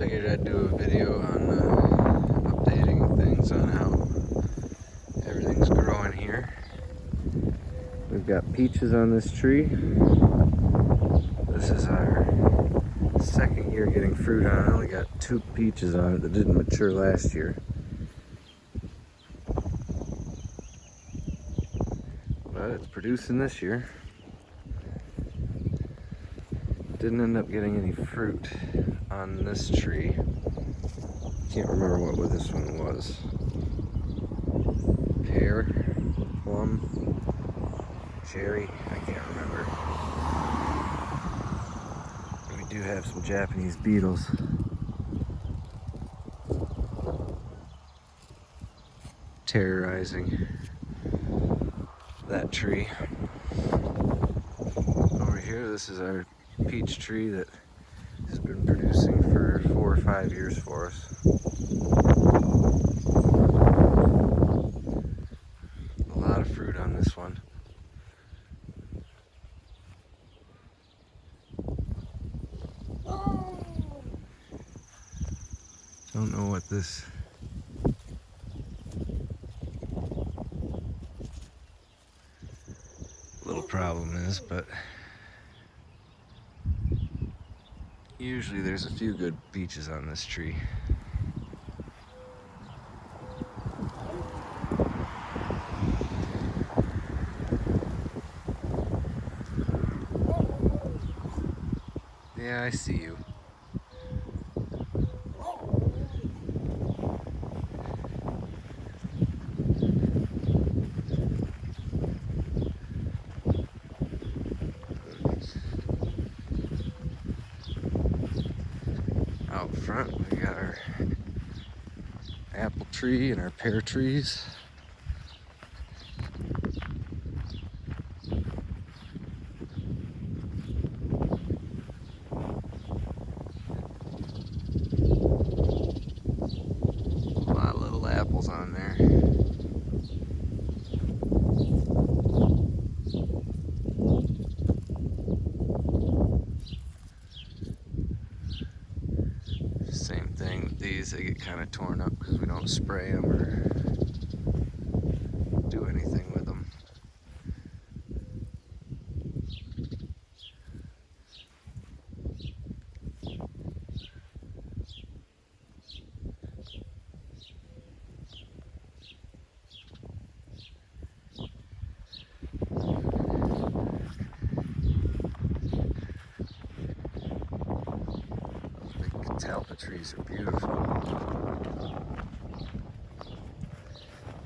Figured I'd do a video on updating things on how everything's growing here. We've got peaches on this tree. This is our second year getting fruit on it. I only got 2 peaches on it that didn't mature last year. But it's producing this year. Didn't end up getting any fruit on this tree. Can't remember what this one was. Pear, plum, cherry, I can't remember. We do have some Japanese beetles. Terrorizing that tree. Over here, this is our peach tree that has been producing for 4 or 5 years for us. A lot of fruit on this one. Don't know what this little problem is, but usually there's a few good peaches on this tree. Yeah, I see you. Out front, we got our apple tree and our pear trees. A lot of little apples on there. Same thing with these, they get kind of torn up because we don't spray them or do anything with them. Catalpa trees are beautiful.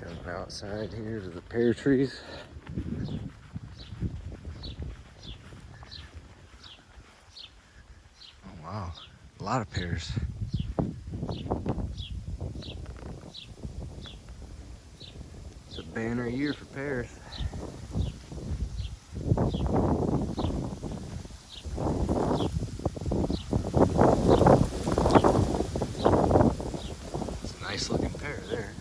Coming outside here to the pear trees. Oh wow, a lot of pears. It's a banner year for pears. Nice looking pear there.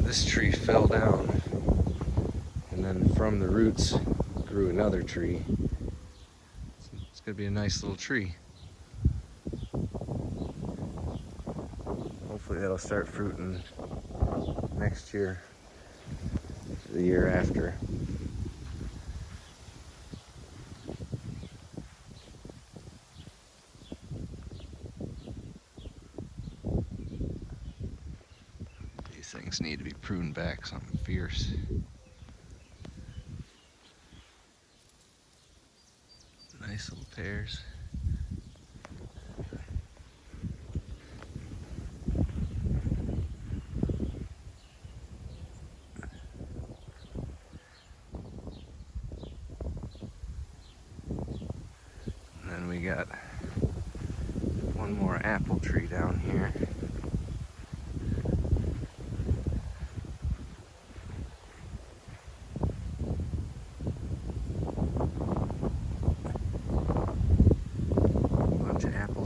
This tree fell down, and then from the roots grew another tree. It's gonna be a nice little tree. Hopefully that'll start fruiting next year, the year after. Things need to be pruned back something fierce. Nice little pears. And then we got one more apple tree down here.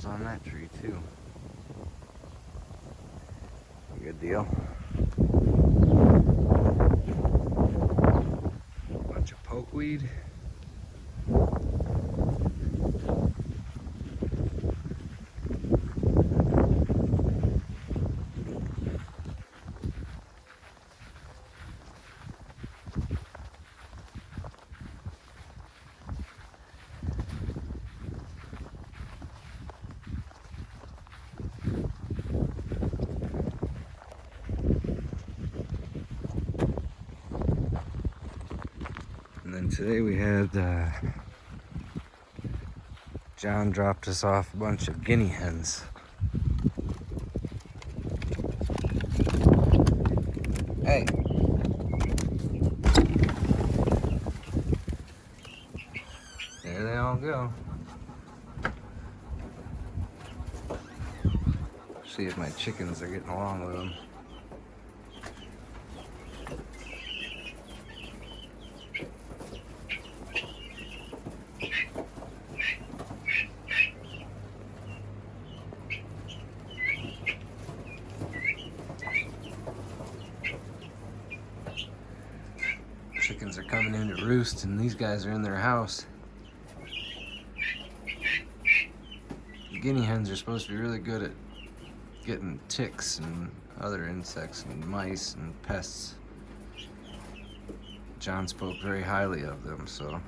On that tree too. Good deal. feed. And then today we had John dropped us off a bunch of guinea hens. Hey. There they all go. See if my chickens are getting along with them. Chickens are coming in to roost, and these guys are in their house. The guinea hens are supposed to be really good at getting ticks and other insects and mice and pests. John spoke very highly of them, so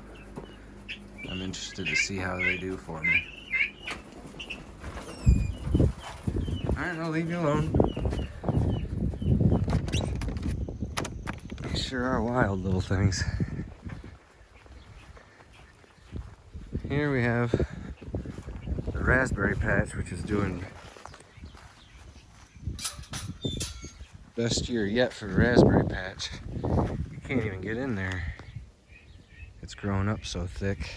I'm interested to see how they do for me. Alright, I'll leave you alone. They sure are wild little things. Here we have the raspberry patch, which is doing best year yet for the raspberry patch. You can't even get in there. It's grown up so thick.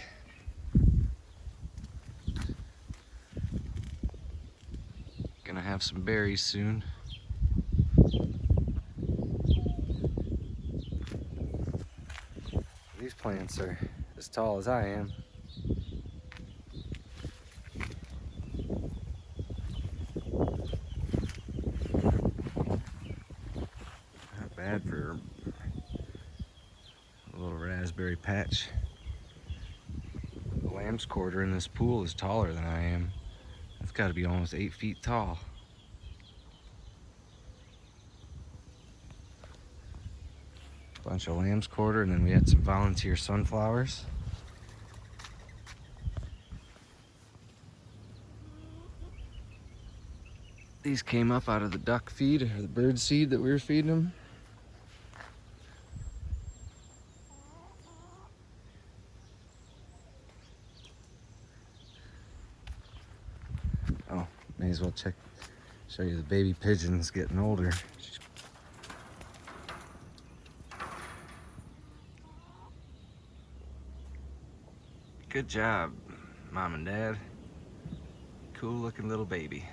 Gonna have some berries soon. These plants are as tall as I am. Not bad for a little raspberry patch. The lamb's quarter in this pool is taller than I am. It's got to be almost 8 feet tall. Bunch of lamb's quarter, and then we had some volunteer sunflowers. These came up out of the duck feed, or the bird seed that we were feeding them. Oh, may as well show you the baby pigeons getting older. Good job, Mom and Dad. Cool looking little baby.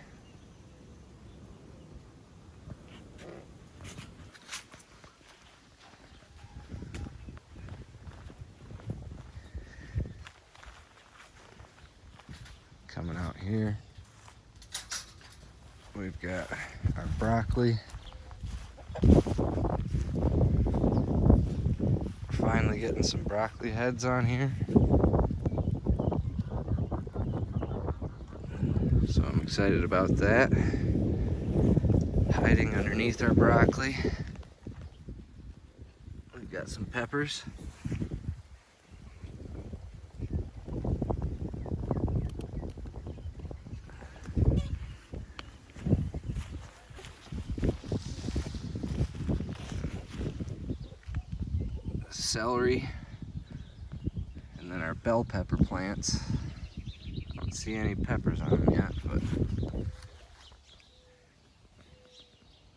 Coming out here, we've got our broccoli. Finally getting some broccoli heads on here. So I'm excited about that. Hiding underneath our broccoli, we've got some peppers. Celery, and then our bell pepper plants. I don't see any peppers on them yet, but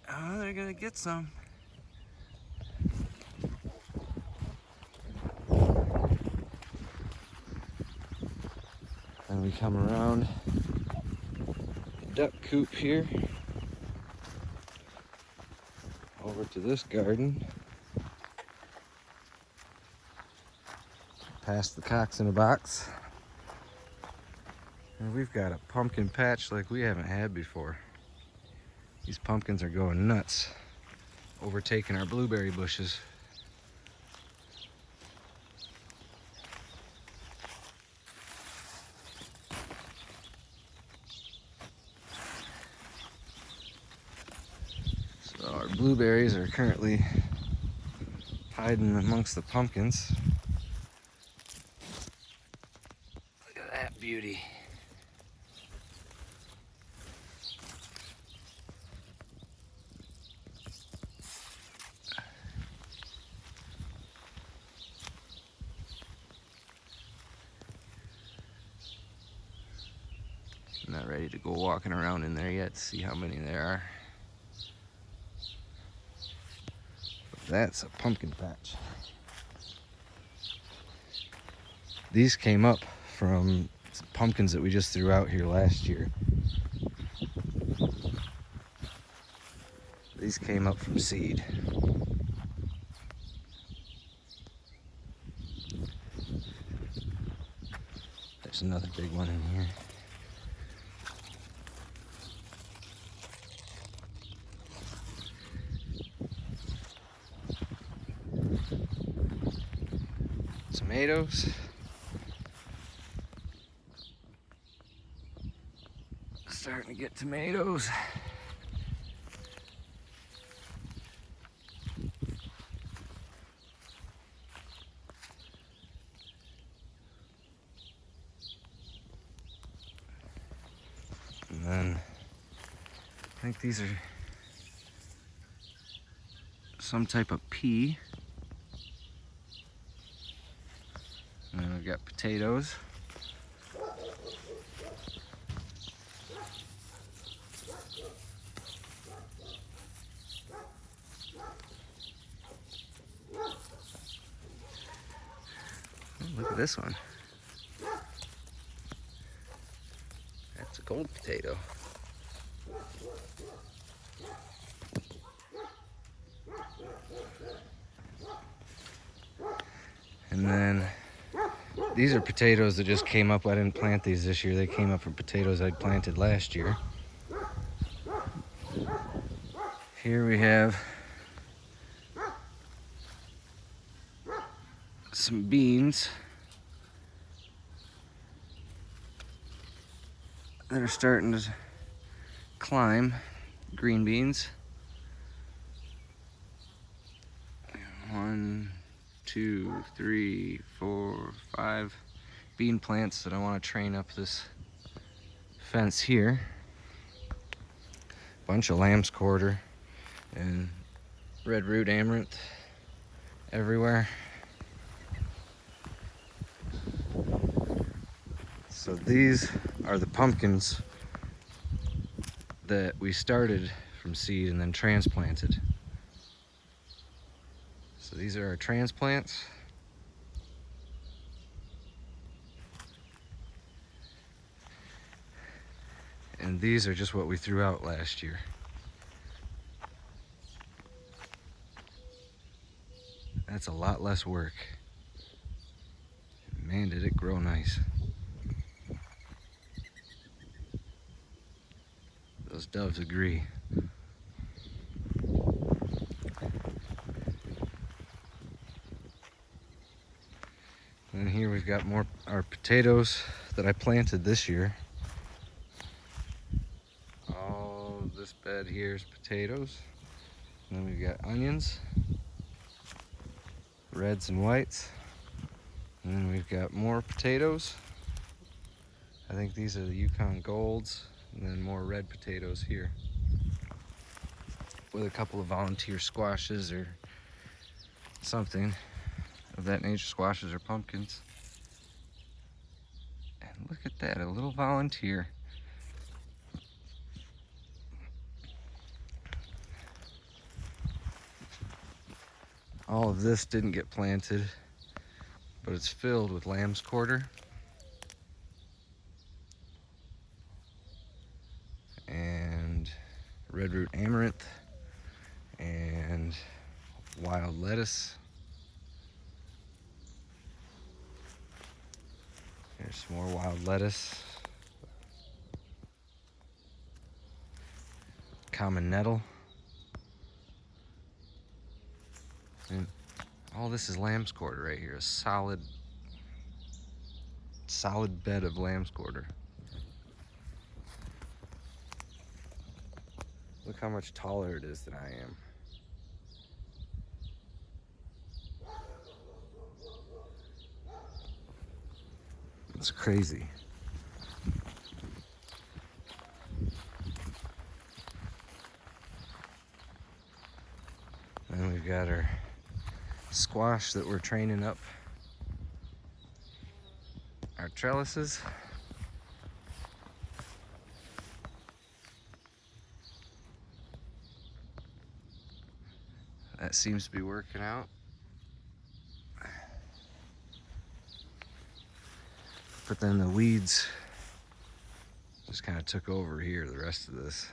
oh, they're gonna get some. And we come around the duck coop here over to this garden. Past the cocks in a box. And we've got a pumpkin patch like we haven't had before. These pumpkins are going nuts, overtaking our blueberry bushes. The blueberries are currently hiding amongst the pumpkins. Look at that beauty. I'm not ready to go walking around in there yet to see how many there are. But that's a pumpkin patch. These came up from some pumpkins that we just threw out here last year. These came up from seed. There's another big one in here. Tomatoes. Starting to get tomatoes. And then I think these are some type of pea. And then we've got potatoes. Oh, look at this one. That's a gold potato. And then these are potatoes that just came up. I didn't plant these this year. They came up from potatoes I'd planted last year. Here we have some beans that are starting to climb. Green beans. 1, 2, 3, 4, 5 bean plants that I want to train up this fence here. Bunch of lamb's quarter and red root amaranth everywhere. So these are the pumpkins that we started from seed and then transplanted. So these are our transplants. And these are just what we threw out last year. That's a lot less work. Man, did it grow nice. Those doves agree. And here we've got more our potatoes that I planted this year. All this bed here is potatoes. And then we've got onions, reds and whites. And then we've got more potatoes. I think these are the Yukon Golds. And then more red potatoes here. With a couple of volunteer squashes or something of that nature, squashes or pumpkins. And look at that, a little volunteer. All of this didn't get planted, but it's filled with lamb's quarter and red root amaranth and wild lettuce. There's some more wild lettuce. Common nettle. And all this is lamb's quarter right here. A solid bed of lamb's quarter. Look how much taller it is than I am. It's crazy. And we've got our squash that we're training up our trellises. That seems to be working out. But then the weeds just kind of took over here, the rest of this.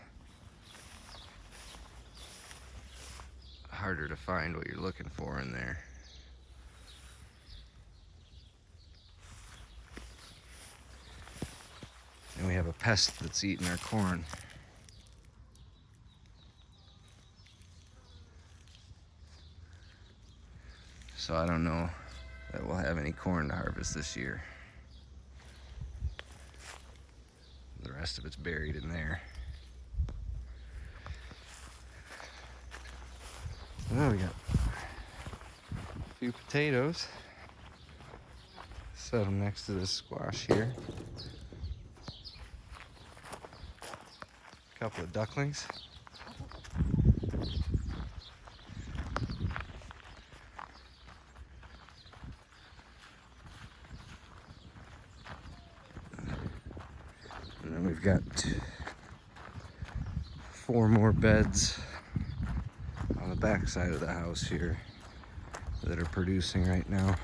Harder to find what you're looking for in there. And we have a pest that's eating our corn. So I don't know that we'll have any corn to harvest this year. The rest of it's buried in there. Well, we got a few potatoes. Set them next to this squash here. A couple of ducklings. And then we've got 4 more beds on the back side of the house here that are producing right now.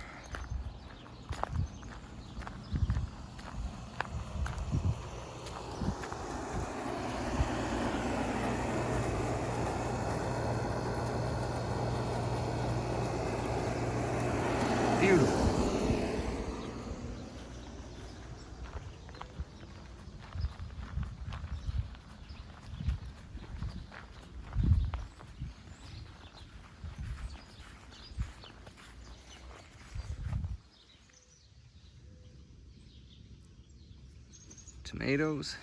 Beautiful. Tomatoes.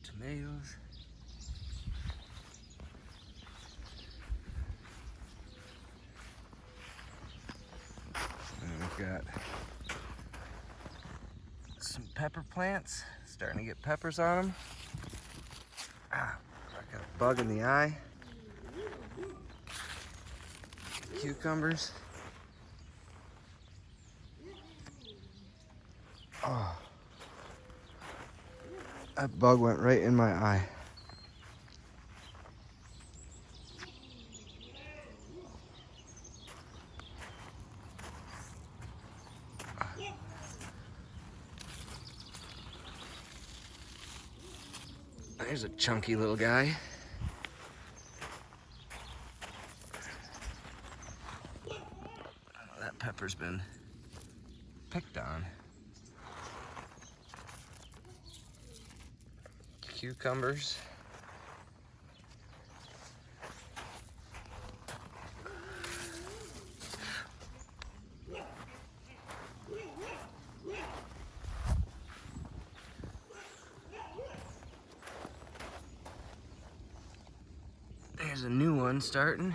Tomatoes. And we've got some pepper plants, starting to get peppers on them. I got a bug in the eye. Cucumbers. Oh, that bug went right in my eye. There's a chunky little guy. Oh, that pepper's been picked on. Cucumbers. There's a new one starting.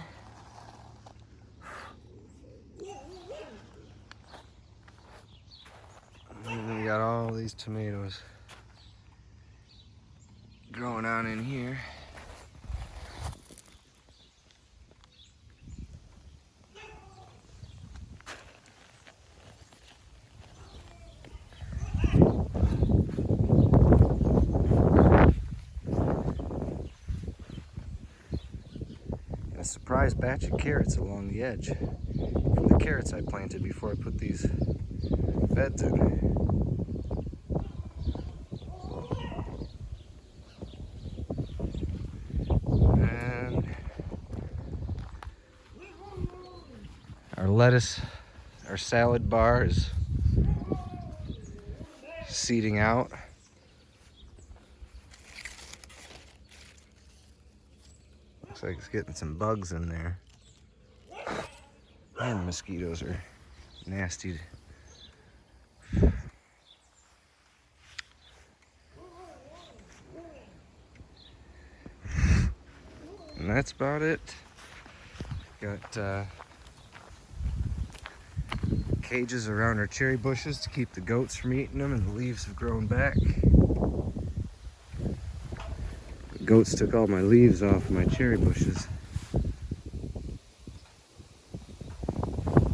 And we got all these tomatoes growing on in here. And a surprise batch of carrots along the edge from the carrots I planted before I put these beds in. Our lettuce, our salad bar is seeding out. Looks like it's getting some bugs in there. And the mosquitoes are nasty. And that's about it. Got cages around our cherry bushes to keep the goats from eating them, and the leaves have grown back. The goats took all my leaves off my cherry bushes,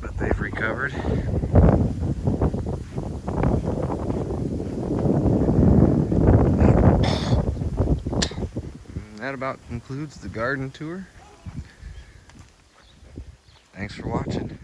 but they've recovered. And that about concludes the garden tour. Thanks for watching.